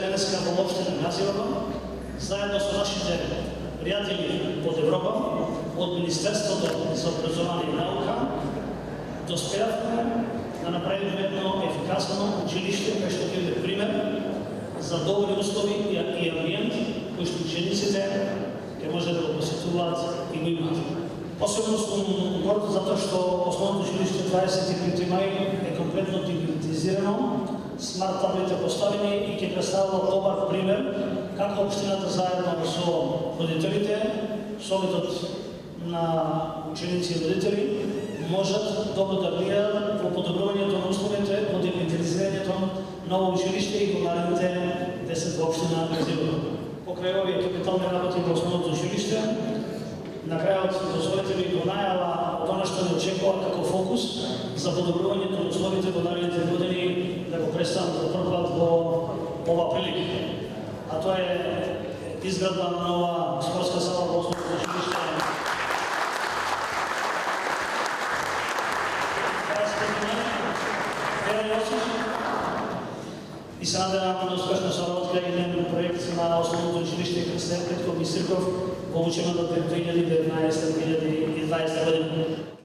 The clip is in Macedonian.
денеска во општина Газиево, заедно со нашите пријатели од Европа, од Министерството за образование и наука, доспеавме да направиме едно ефикасно училиште, кај што ќе биде пример за добри услови и амбиент кои што учениците ќе може да го посетуваат и го имаат. Особено сум горд затоа што основното училиште 25 мај е комплетно дигитализирано, смарт таблите поставени и ќе представува добар пример како општината заедно со родителите, советот на ученици и родители можат добро да влијаат во подобрувањето на условите во дигитализирањето на ово училиште и во наредните 10 општина на Газиево. Покрај овие капитални работи во основното училиште, на крајот дозволете ми го најава од она што не очекува како фокус за подобрувањето на условите во наредните години да го представам за прв пат во ова прилика. А тоа е изградба на нова спортска сала во основното училиште. И се надевам на успешна соработка и еден проект на основното училиште Христијан Петков и Сирков во учебната 2019-2020 година.